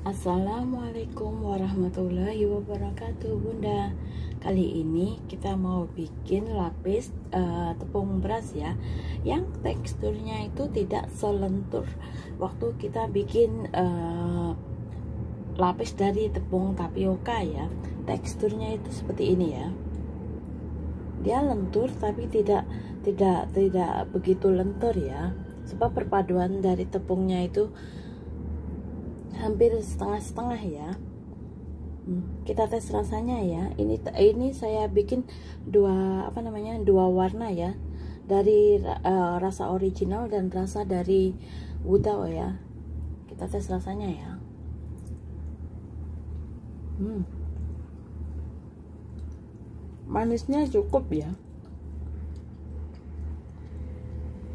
Assalamualaikum warahmatullahi wabarakatuh, Bunda. Kali ini kita mau bikin lapis tepung beras ya, yang teksturnya itu tidak selentur waktu kita bikin lapis dari tepung tapioka ya. Teksturnya itu seperti ini ya. Dia lentur tapi tidak begitu lentur ya, sebab perpaduan dari tepungnya itu hampir setengah-setengah ya. Kita tes rasanya ya. Ini saya bikin dua warna ya, dari rasa original dan rasa dari Wudao ya. Kita tes rasanya ya. Manisnya cukup ya,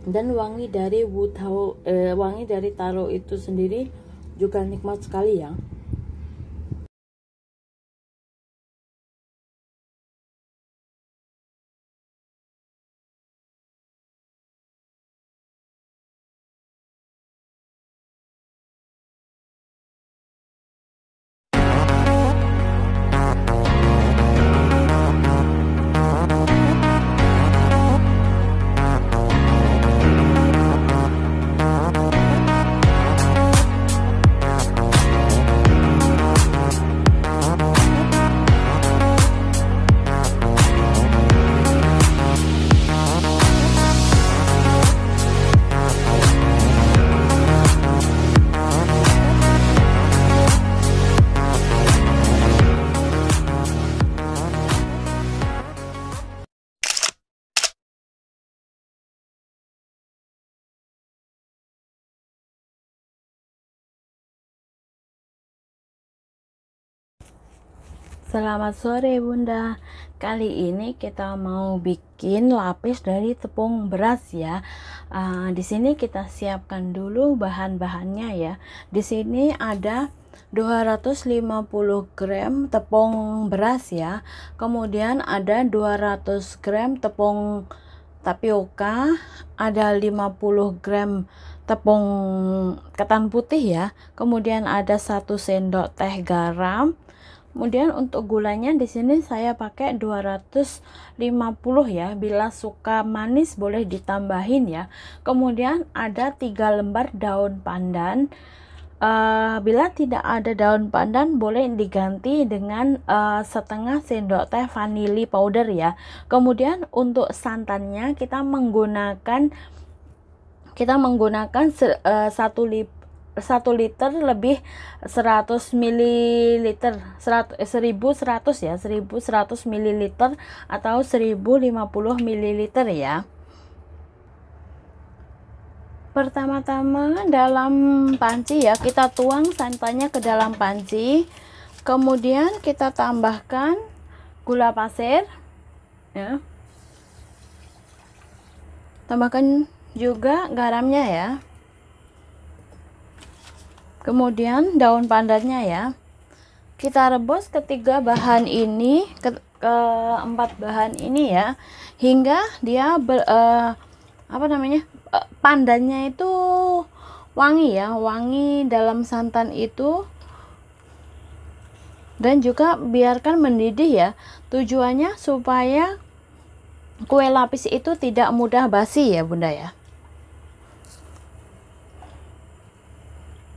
dan wangi dari Wudao, wangi dari taro itu sendiri juga nikmat sekali ya. Selamat sore Bunda. Kali ini kita mau bikin lapis dari tepung beras ya. Di sini kita siapkan dulu bahan-bahannya ya. Di sini ada 250 gram tepung beras ya. Kemudian ada 200 gram tepung tapioka, ada 50 gram tepung ketan putih ya. Kemudian ada 1 sendok teh garam. Kemudian untuk gulanya di sini saya pakai 250 ya. Bila suka manis boleh ditambahin ya. Kemudian ada 3 lembar daun pandan. Bila tidak ada daun pandan boleh diganti dengan setengah sendok teh vanili powder ya. Kemudian untuk santannya kita menggunakan 1 liter lebih 100 ml 1100 ya, 1100 ml atau 1050 ml ya. Pertama-tama dalam panci ya, kita tuang santannya ke dalam panci. Kemudian kita tambahkan gula pasir ya. Tambahkan juga garamnya ya. Kemudian daun pandannya ya. Kita rebus ketiga bahan ini, keempat bahan ini ya, hingga dia pandannya itu wangi ya, wangi dalam santan itu, dan juga biarkan mendidih ya. Tujuannya supaya kue lapis itu tidak mudah basi ya Bunda ya.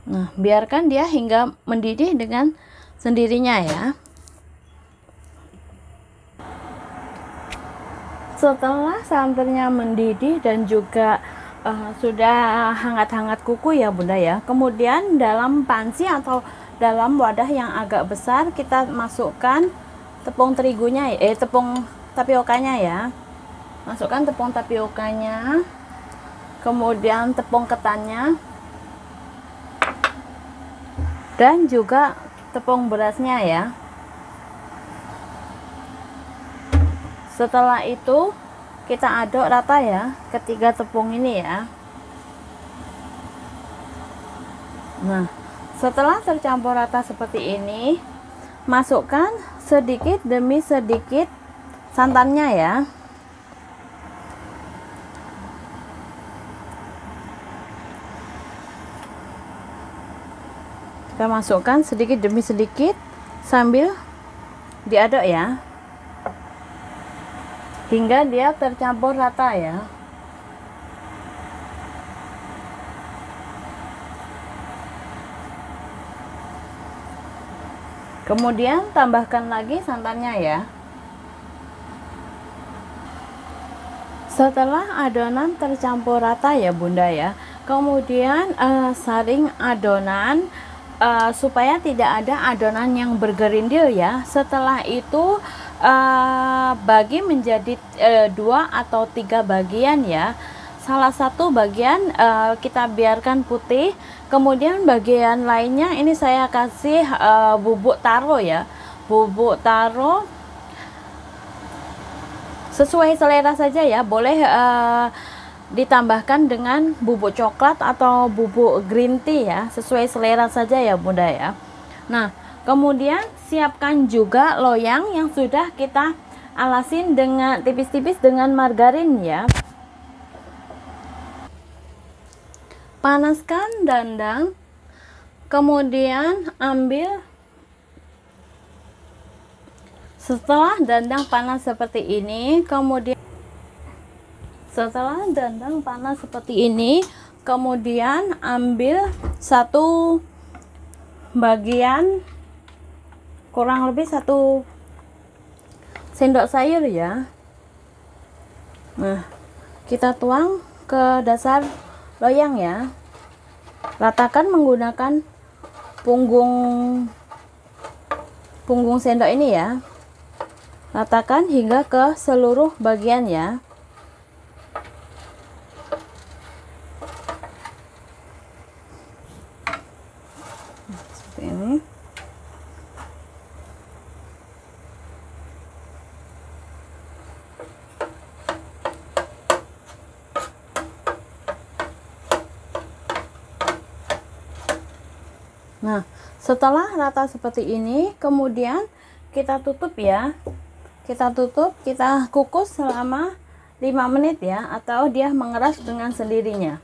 Nah, biarkan dia hingga mendidih dengan sendirinya ya. Setelah santannya mendidih dan juga sudah hangat-hangat kuku ya Bunda ya. Kemudian dalam panci atau dalam wadah yang agak besar kita masukkan tepung terigunya, tepung tapiokanya ya. Masukkan tepung tapiokanya. Kemudian tepung ketannya. Dan juga tepung berasnya ya. Setelah itu kita aduk rata ya ketiga tepung ini ya. Nah, setelah tercampur rata seperti ini, masukkan sedikit demi sedikit santannya ya. Kita masukkan sedikit demi sedikit sambil diaduk ya, hingga dia tercampur rata ya. Kemudian tambahkan lagi santannya ya. Setelah adonan tercampur rata ya Bunda ya, kemudian saring adonan supaya tidak ada adonan yang bergerindil ya. Setelah itu bagi menjadi 2 atau 3 bagian ya. Salah satu bagian kita biarkan putih, kemudian bagian lainnya ini saya kasih bubuk taro ya. Bubuk taro sesuai selera saja ya, boleh ditambahkan dengan bubuk coklat atau bubuk green tea ya, sesuai selera saja ya Bunda ya. Nah, kemudian siapkan juga loyang yang sudah kita alasin dengan tipis-tipis dengan margarin ya. Panaskan dandang, kemudian ambil. Setelah dandang panas seperti ini, kemudian ambil satu bagian, kurang lebih 1 sendok sayur ya. Nah, kita tuang ke dasar loyang ya. Ratakan menggunakan punggung sendok ini ya. Ratakan hingga ke seluruh bagian ya. Seperti ini. Nah, setelah rata seperti ini, kemudian kita tutup ya. Kita tutup, kita kukus selama 5 menit ya, atau dia mengeras dengan sendirinya.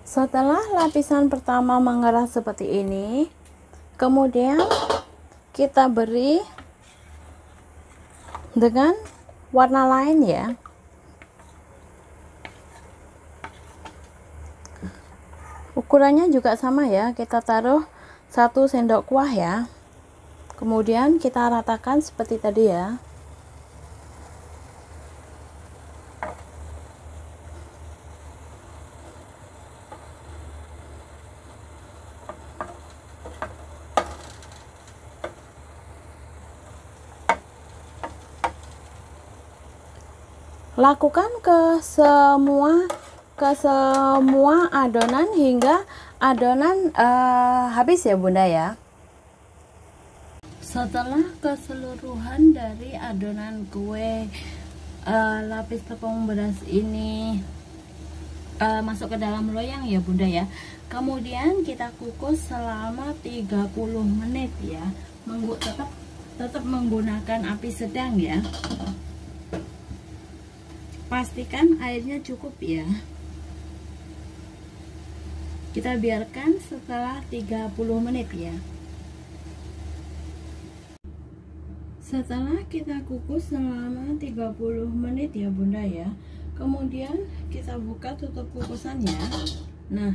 Setelah lapisan pertama mengeras seperti ini, kemudian kita beri dengan warna lain ya. Ukurannya juga sama ya, kita taruh 1 sendok kuah ya. Kemudian kita ratakan seperti tadi ya. Lakukan ke semua adonan hingga adonan habis ya Bunda ya. Setelah keseluruhan dari adonan kue lapis tepung beras ini masuk ke dalam loyang ya Bunda ya, kemudian kita kukus selama 30 menit ya. Tetap menggunakan api sedang ya. Pastikan airnya cukup ya. Kita biarkan setelah 30 menit ya. Setelah kita kukus selama 30 menit ya Bunda ya, kemudian kita buka tutup kukusannya. Nah,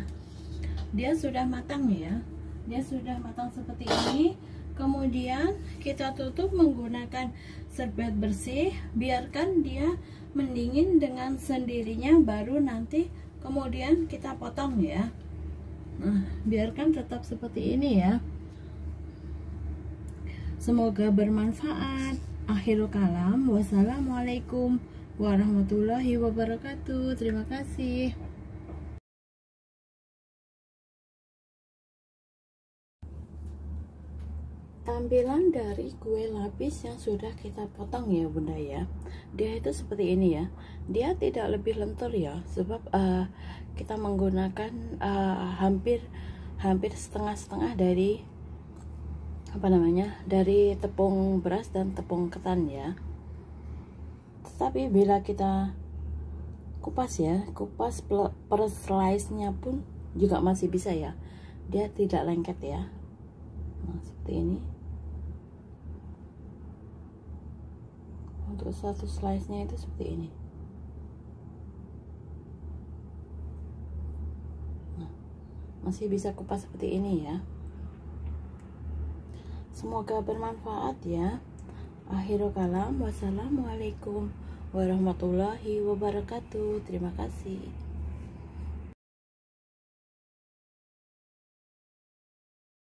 dia sudah matang ya. Dia sudah matang seperti ini. Kemudian kita tutup menggunakan serbet bersih, biarkan dia mendingin dengan sendirinya, baru nanti kemudian kita potong ya. Nah, biarkan tetap seperti ini ya. Semoga bermanfaat. Akhirul kalam. Wassalamualaikum warahmatullahi wabarakatuh. Terima kasih. Tampilan dari kue lapis yang sudah kita potong ya Bunda ya, dia itu seperti ini ya. Dia tidak lebih lentur ya, sebab kita menggunakan hampir setengah-setengah dari dari tepung beras dan tepung ketan ya. Tetapi bila kita kupas ya, kupas per slice nya pun juga masih bisa ya, dia tidak lengket ya. Nah, seperti ini. Untuk satu slice nya itu seperti ini. Nah, masih bisa kupas seperti ini ya. Semoga bermanfaat ya. Akhirul kalam, wassalamualaikum warahmatullahi wabarakatuh. Terima kasih.